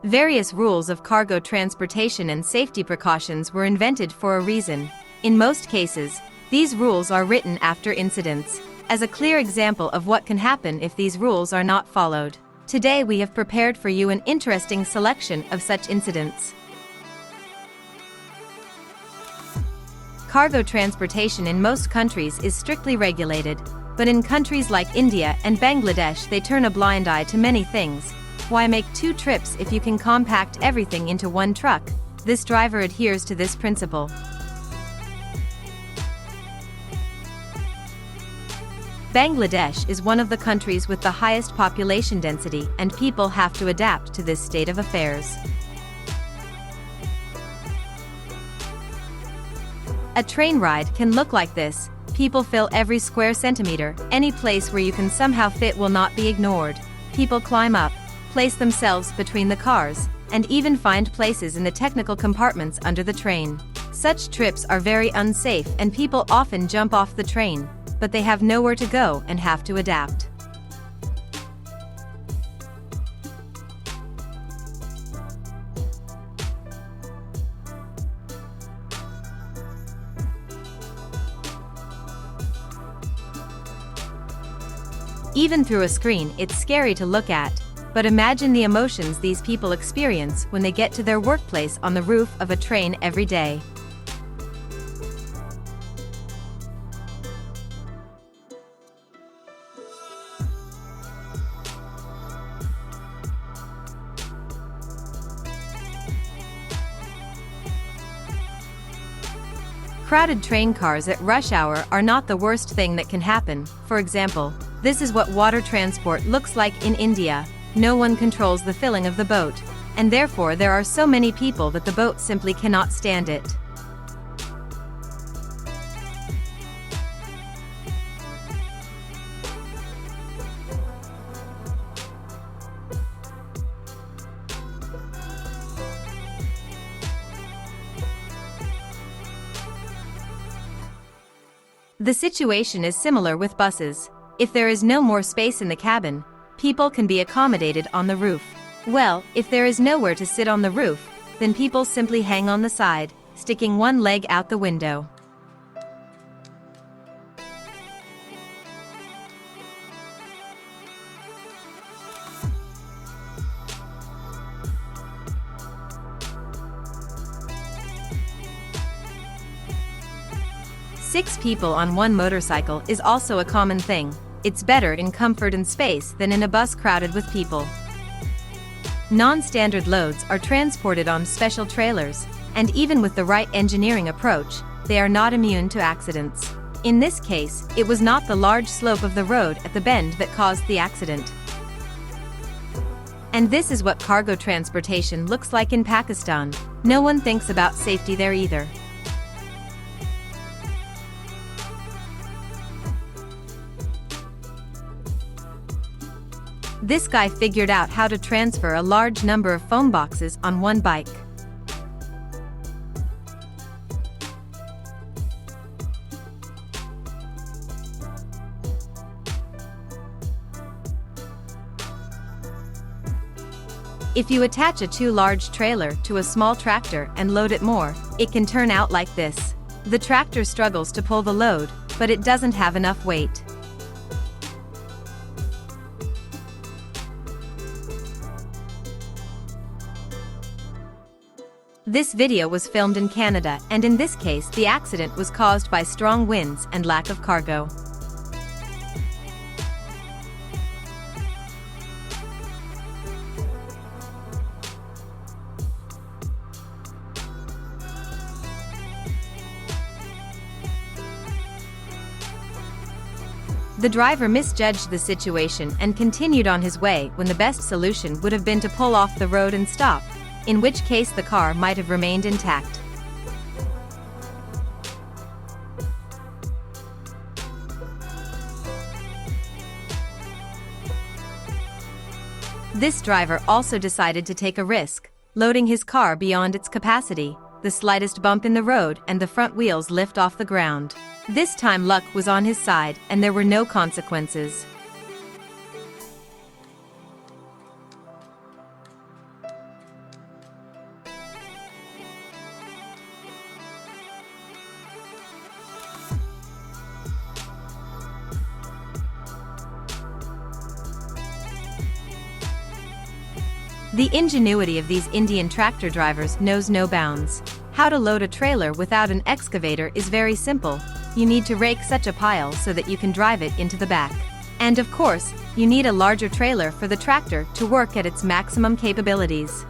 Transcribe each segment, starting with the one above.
Various rules of cargo transportation and safety precautions were invented for a reason. In most cases, these rules are written after incidents, as a clear example of what can happen if these rules are not followed. Today we have prepared for you an interesting selection of such incidents. Cargo transportation in most countries is strictly regulated, but in countries like India and Bangladesh they turn a blind eye to many things. Why make two trips if you can compact everything into one truck? This driver adheres to this principle. Bangladesh is one of the countries with the highest population density, and people have to adapt to this state of affairs. A train ride can look like this. People fill every square centimeter. Any place where you can somehow fit will not be ignored. People climb up, place themselves between the cars, and even find places in the technical compartments under the train. Such trips are very unsafe and people often jump off the train, but they have nowhere to go and have to adapt. Even through a screen, it's scary to look at, but imagine the emotions these people experience when they get to their workplace on the roof of a train every day. Crowded train cars at rush hour are not the worst thing that can happen. For example, this is what water transport looks like in India. No one controls the filling of the boat, and therefore there are so many people that the boat simply cannot stand it. The situation is similar with buses. If there is no more space in the cabin, people can be accommodated on the roof. Well, if there is nowhere to sit on the roof, then people simply hang on the side, sticking one leg out the window. Six people on one motorcycle is also a common thing. It's better in comfort and space than in a bus crowded with people. Non-standard loads are transported on special trailers, and even with the right engineering approach, they are not immune to accidents. In this case, it was not the large slope of the road at the bend that caused the accident. And this is what cargo transportation looks like in Pakistan. No one thinks about safety there either. This guy figured out how to transfer a large number of phone boxes on one bike. If you attach a too large trailer to a small tractor and load it more, it can turn out like this. The tractor struggles to pull the load, but it doesn't have enough weight. This video was filmed in Canada, and in this case the accident was caused by strong winds and lack of cargo. The driver misjudged the situation and continued on his way when the best solution would have been to pull off the road and stop, in which case the car might have remained intact. This driver also decided to take a risk, loading his car beyond its capacity. The slightest bump in the road and the front wheels lift off the ground. This time luck was on his side and there were no consequences. The ingenuity of these Indian tractor drivers knows no bounds. How to load a trailer without an excavator is very simple. You need to rake such a pile so that you can drive it into the back. And of course, you need a larger trailer for the tractor to work at its maximum capabilities.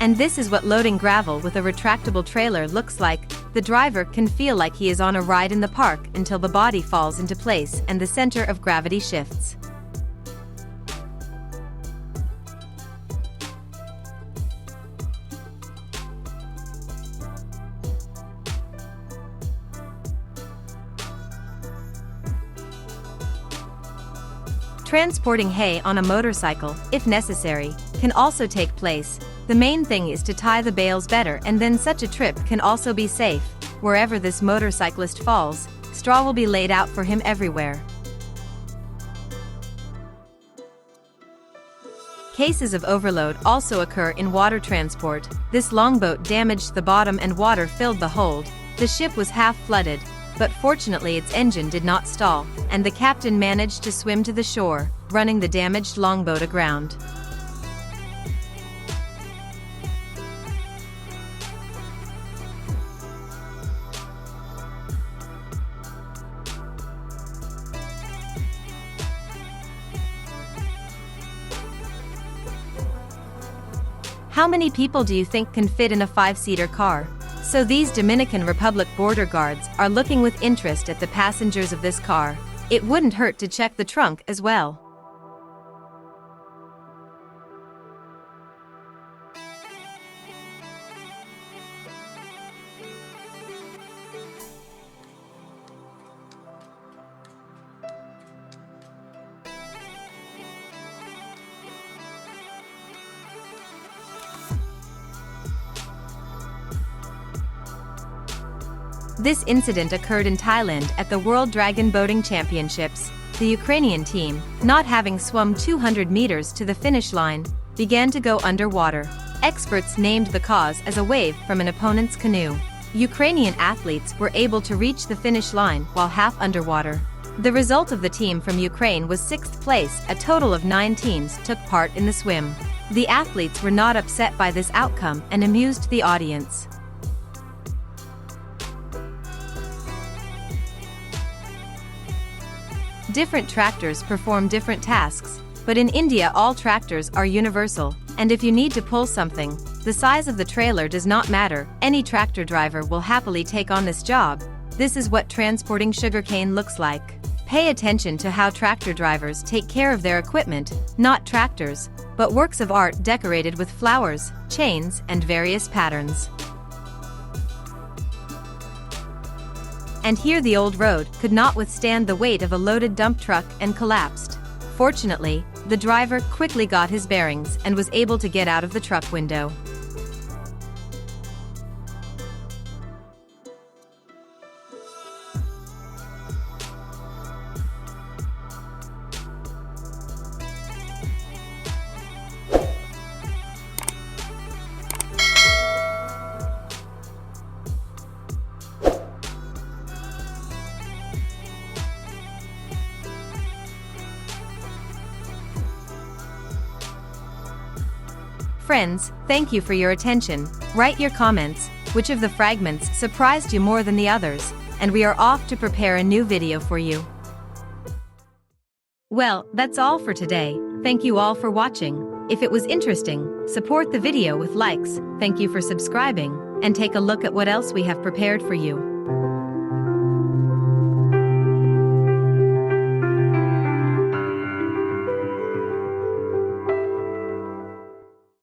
And this is what loading gravel with a retractable trailer looks like. The driver can feel like he is on a ride in the park until the body falls into place and the center of gravity shifts. Transporting hay on a motorcycle, if necessary, can also take place. The main thing is to tie the bales better, and then such a trip can also be safe. Wherever this motorcyclist falls, straw will be laid out for him everywhere. Cases of overload also occur in water transport. This longboat damaged the bottom and water filled the hold. The ship was half flooded, but fortunately its engine did not stall, and the captain managed to swim to the shore, running the damaged longboat aground. How many people do you think can fit in a 5-seater car? So these Dominican Republic border guards are looking with interest at the passengers of this car. It wouldn't hurt to check the trunk as well. This incident occurred in Thailand at the World Dragon Boating Championships. The Ukrainian team, not having swum 200 meters to the finish line, began to go underwater. Experts named the cause as a wave from an opponent's canoe. Ukrainian athletes were able to reach the finish line while half underwater. The result of the team from Ukraine was 6th place. A total of 9 teams took part in the swim. The athletes were not upset by this outcome and amused the audience. Different tractors perform different tasks, but in India all tractors are universal, and if you need to pull something, the size of the trailer does not matter. Any tractor driver will happily take on this job. This is what transporting sugarcane looks like. Pay attention to how tractor drivers take care of their equipment, not tractors, but works of art decorated with flowers, chains, and various patterns. And here the old road could not withstand the weight of a loaded dump truck and collapsed. Fortunately, the driver quickly got his bearings and was able to get out of the truck window. Friends, thank you for your attention. Write your comments, which of the fragments surprised you more than the others, and we are off to prepare a new video for you. Well, that's all for today. Thank you all for watching. If it was interesting, support the video with likes. Thank you for subscribing, and take a look at what else we have prepared for you.